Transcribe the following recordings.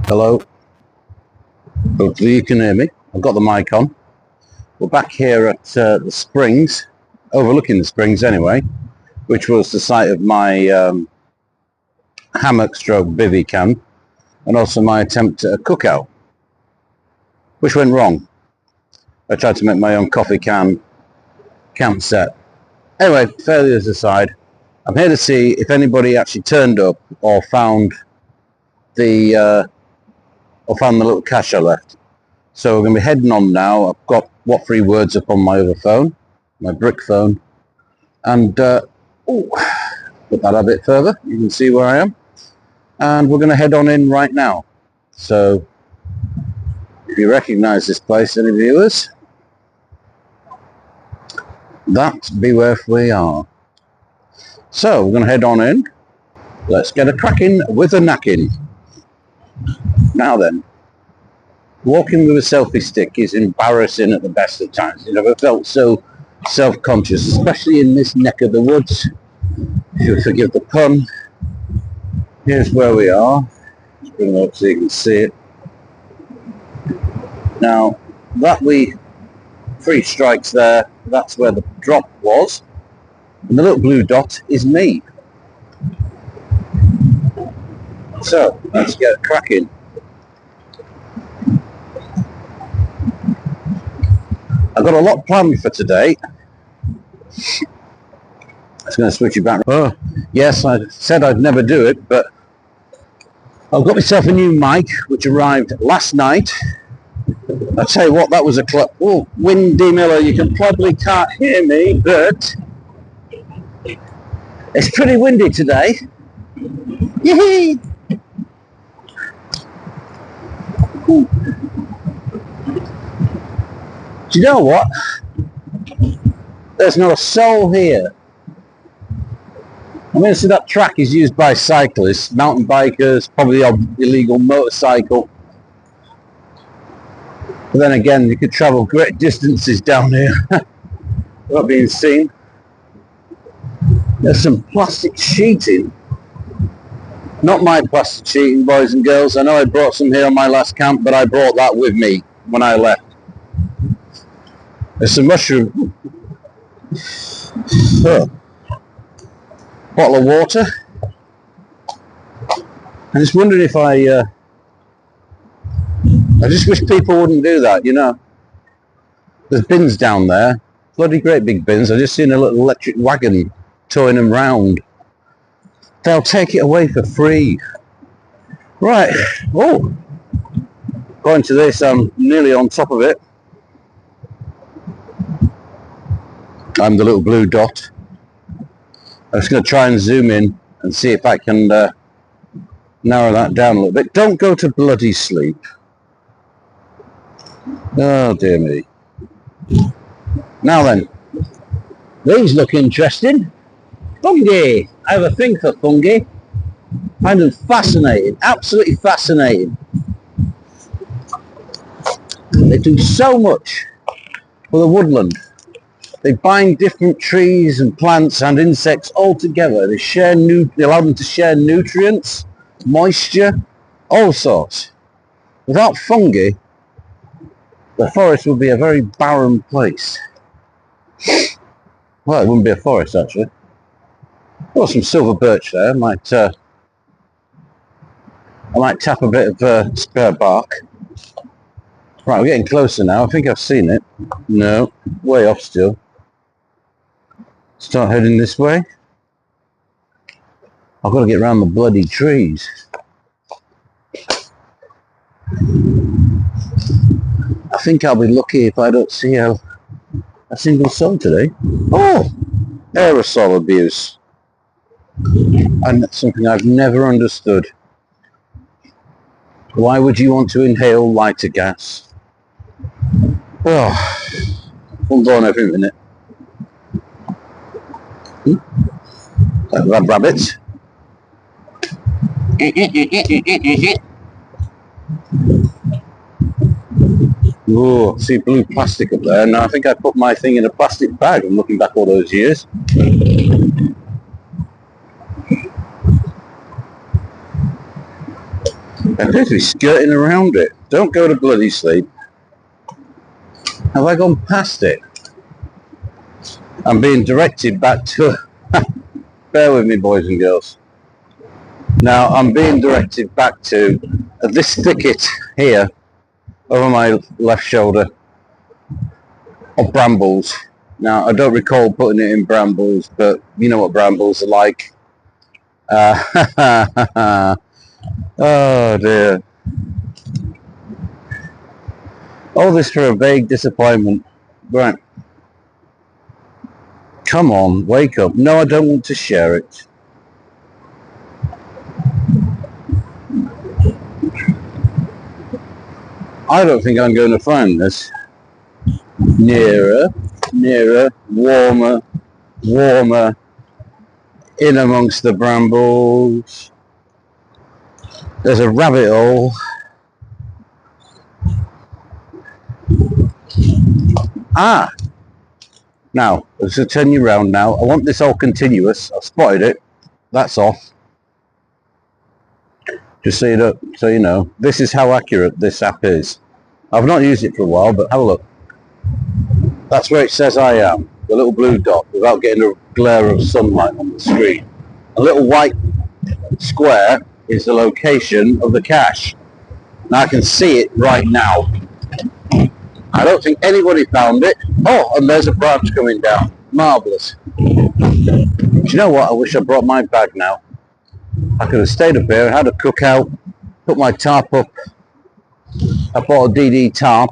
Hello, hopefully you can hear me. I've got the mic on. We're back here at the Springs, overlooking the Springs anyway, which was the site of my hammock stroke bivvy camp, and also my attempt at a cookout, which went wrong. I tried to make my own coffee can camp set. Anyway, failures aside, I'm here to see if anybody actually turned up or found the little cache I left. So we're going to be heading on now. I've got what 3 words up on my other phone, my brick phone, and put that a bit further. You can see where I am, and we're going to head on in right now. So if you recognize this place, any viewers, that be where we are. So we're going to head on in. Let's get a cracking with a knacking. Now then, walking with a selfie stick is embarrassing at the best of times. I've never felt so self-conscious, especially in this neck of the woods. If you forgive the pun. Here's where we are. Let's bring it up so you can see it. Now, that 3 strikes there, that's where the drop was. And the little blue dot is me. So, let's get cracking. I've got a lot planned for today. I'm just going to switch it back. Oh, yes, I said I'd never do it, but I've got myself a new mic, which arrived last night. I'll tell you what, that was a windy Miller. You can probably can't hear me, but it's pretty windy today. Yee-hee! Do you know what? There's not a soul here. I mean, so that track is used by cyclists, mountain bikers, probably on illegal motorcycle. But then again, you could travel great distances down here without being seen. There's some plastic sheeting. Not my plastic sheeting, boys and girls. I know I brought some here on my last camp, but I brought that with me when I left. There's some mushroom. Bottle of water. I'm just wondering if I just wish people wouldn't do that, you know. There's bins down there. Bloody great big bins. I just seen a little electric wagon towing them round. They'll take it away for free. Right. Oh. Going to this, I'm nearly on top of it. I'm the little blue dot. I'm just going to try and zoom in and see if I can narrow that down a little bit. Don't go to bloody sleep. Oh dear me. Now then, these look interesting. Fungi. I have a thing for fungi. I find them fascinating, absolutely fascinating. They do so much for the woodland. They bind different trees and plants and insects all together. They allow them to share nutrients, moisture, all sorts. Without fungi, the forest would be a very barren place. Well, it wouldn't be a forest actually. Got some silver birch there. I might tap a bit of spare bark. Right, we're getting closer now. I think I've seen it. No, way off still. Start heading this way. I've got to get around the bloody trees. I think I'll be lucky if I don't see a single soul today. Oh, aerosol abuse. And that's something I've never understood. Why would you want to inhale lighter gas? Oh, I'm going every minute. Like rabbits. Oh, see blue plastic up there. Now I think I put my thing in a plastic bag. I'm looking back all those years. I appear to be skirting around it. Don't go to bloody sleep. Have I gone past it? I'm being directed back to... Bear with me, boys and girls. Now I'm being directed back to this thicket here over my left shoulder of brambles. Now I don't recall putting it in brambles, but you know what brambles are like. Oh dear. All this for a vague disappointment. Right. Come on, wake up. No, I don't want to share it. I don't think I'm going to find this. Nearer, nearer, warmer, warmer, in amongst the brambles. There's a rabbit hole. Ah! Now, let's just turn you round now. I want this all continuous. I've spotted it. That's off. Just so you know, this is how accurate this app is. I've not used it for a while, but have a look. That's where it says I am, the little blue dot, without getting a glare of sunlight on the screen. A little white square is the location of the cache. Now I can see it right now. I don't think anybody found it. Oh, and there's a branch coming down. Marvellous. Do you know what? I wish I brought my bag now. I could have stayed up here, had a cookout, put my tarp up. I bought a DD tarp.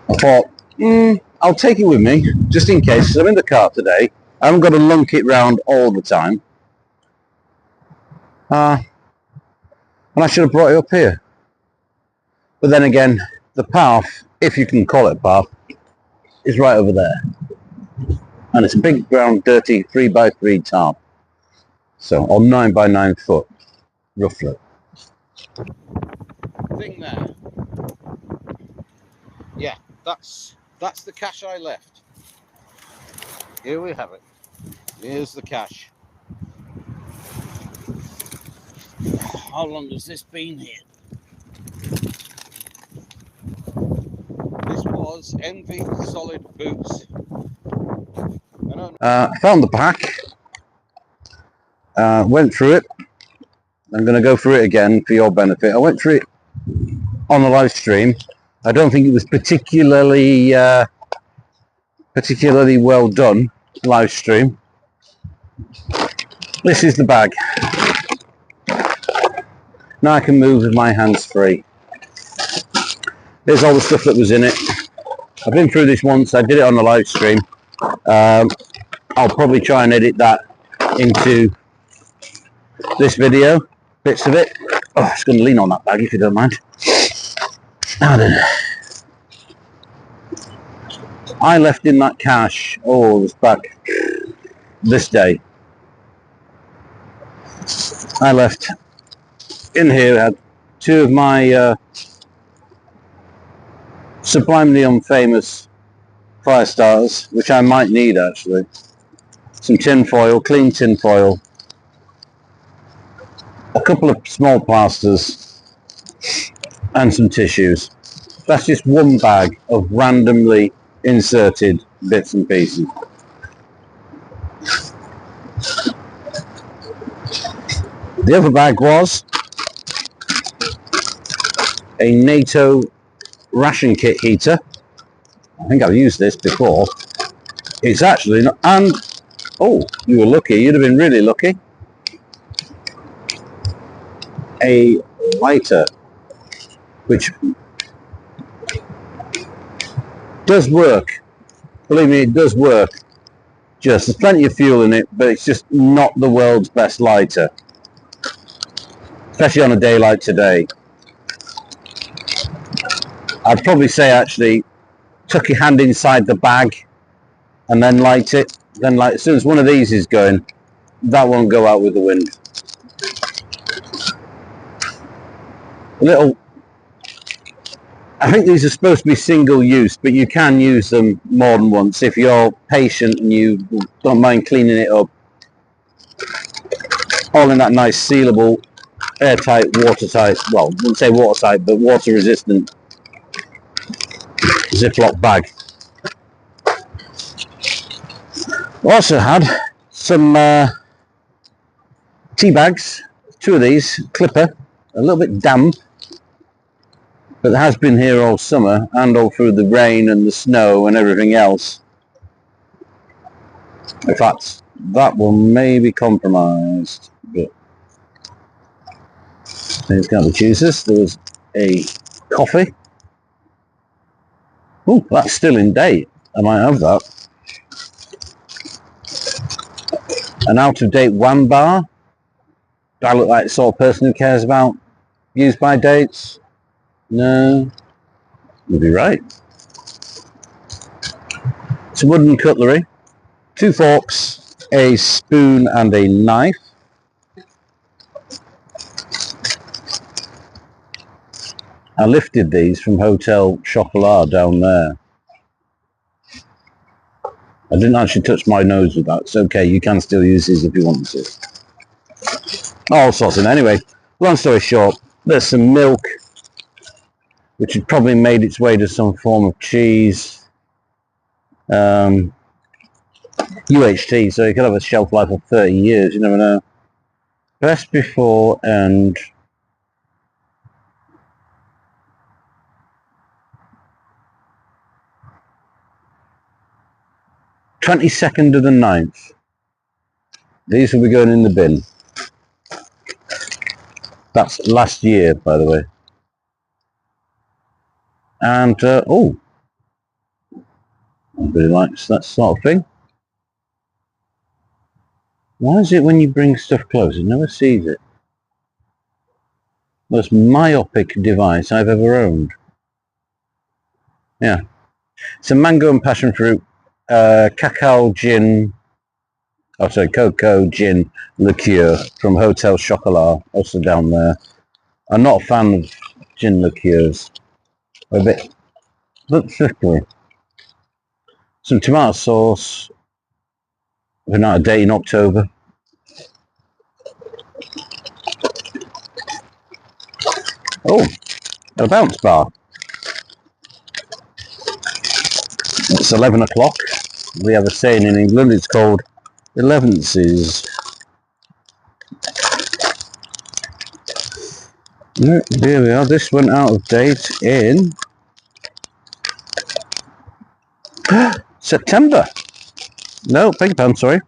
I thought, I'll take it with me, just in case, because I'm in the car today. I haven't got to lunk it round all the time. And I should have brought it up here. But then again, the path, if you can call it a path, is right over there. And it's a big, brown, dirty 3x3 tarp. So, or 9x9 foot, roughly. Thing there. Yeah, that's the cache I left. Here we have it. Here's the cache. How long has this been here? This was Envy Solid Boots. I found the pack. Went through it. I'm going to go through it again for your benefit. I went through it on the live stream. I don't think it was particularly well done live stream. This is the bag. Now I can move with my hands free. Here's all the stuff that was in it. I've been through this once. I did it on the live stream. I'll probably try and edit that into this video, bits of it. Oh, I'm just going to lean on that bag if you don't mind. I left in that cache, oh, it was back this day. I left in here, I had two of my sublimely unfamous fire starters, which I might need actually. Some tin foil, clean tin foil. A couple of small plasters and some tissues. That's just one bag of randomly inserted bits and pieces. The other bag was a NATO ration kit heater. I think I've used this before. It's actually not, and oh, you were lucky, you'd have been really lucky. A lighter. which does work. Believe me, it does work. Just there's plenty of fuel in it, but it's just not the world's best lighter, especially on a day like today. I'd probably say actually tuck your hand inside the bag and then light it. Then as soon as one of these is going, that won't go out with the wind. I think these are supposed to be single use, but you can use them more than once if you're patient and you don't mind cleaning it up. All in that nice sealable, airtight, watertight, well, I wouldn't say watertight, but water resistant Ziploc bag. Also had some tea bags, 2 of these, clipper, a little bit damp, but it has been here all summer and all through the rain and the snow and everything else. In fact, that one may be compromised, but it's got the choosers. There was a coffee. Oh, that's still in date. I might have that. An out-of-date one bar. Do I look like the sort of person who cares about use-by dates? No, you'll be right. Some wooden cutlery, 2 forks, a spoon and a knife. I lifted these from Hotel Chocolat down there. I didn't actually touch my nose with that. It's okay, you can still use these if you want to. All sorts of, anyway, long story short, there's some milk, which had probably made its way to some form of cheese. UHT, so it could have a shelf life of 30 years, you never know. Best before and (22nd of the 9th). These will be going in the bin. That's last year, by the way. And oh, nobody likes that sort of thing. Why is it when you bring stuff close, it never sees it? Most myopic device I've ever owned. Yeah, it's a mango and passion fruit cacao gin. Oh, sorry, cocoa gin liqueur from Hotel Chocolat, also down there. I'm not a fan of gin liqueurs. A bit thickly. Some tomato sauce. We're not a date in October. Oh, a bounce bar. It's 11 o'clock. We have a saying in England, it's called 11ses. Here we are. This went out of date in September. No, beg your pardon, sorry.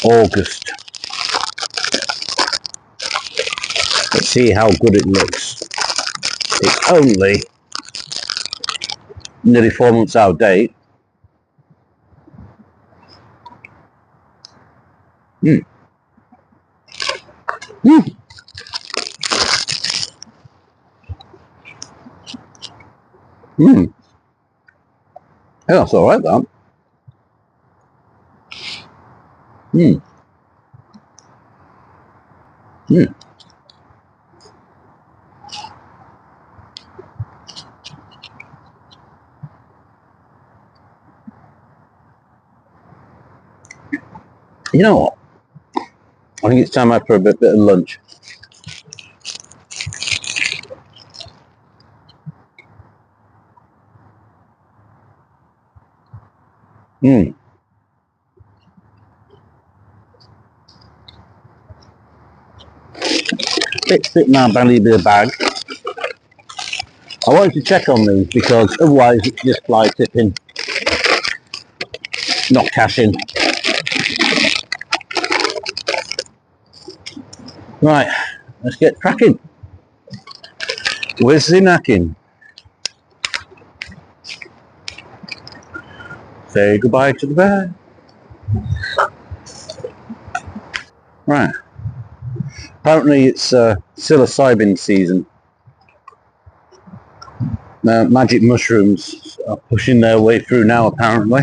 August. Let's see how good it looks. It's only nearly 4 months out of date. Mm. Mm. Mm. Yeah, that's all right, that. Mm. Mm. You know what? I think it's time for a bit of lunch. Mm. Fix it now, belly bit of bag. I wanted to check on these because otherwise it's just fly tipping, not cashing. Right, let's get cracking. Where's the knacking? Say goodbye to the bear. Right. Apparently it's psilocybin season. Now, magic mushrooms are pushing their way through now, apparently.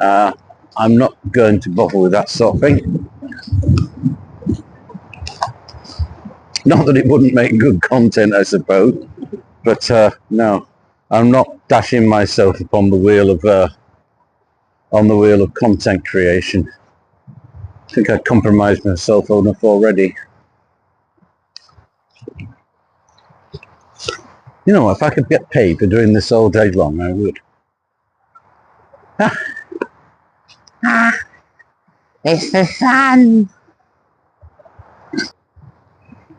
I'm not going to bother with that sort of thing. Not that it wouldn't make good content, I suppose, but no, I'm not dashing myself upon the wheel of content creation. I think I compromised myself enough already. You know, if I could get paid for doing this all day long, I would. It's the sun.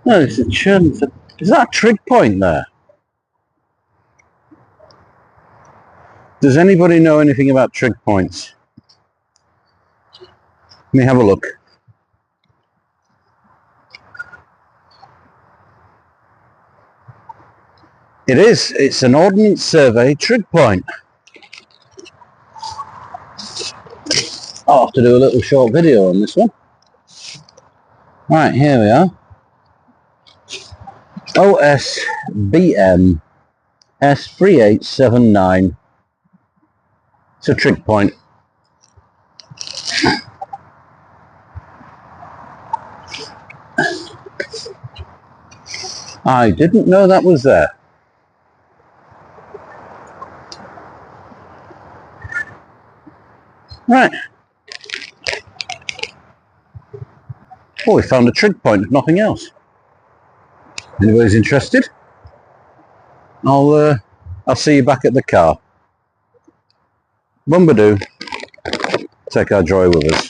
No, it's a churn. Is that a trig point there? Does anybody know anything about trig points? Let me have a look. It is. It's an Ordnance Survey trig point. I'll have to do a little short video on this one. Right, here we are. OSBM S3879. It's a trig point. I didn't know that was there. Right. Oh, we found a trig point, if nothing else. Anybody's interested? I'll see you back at the car. Bumbadoo. Take our joy with us.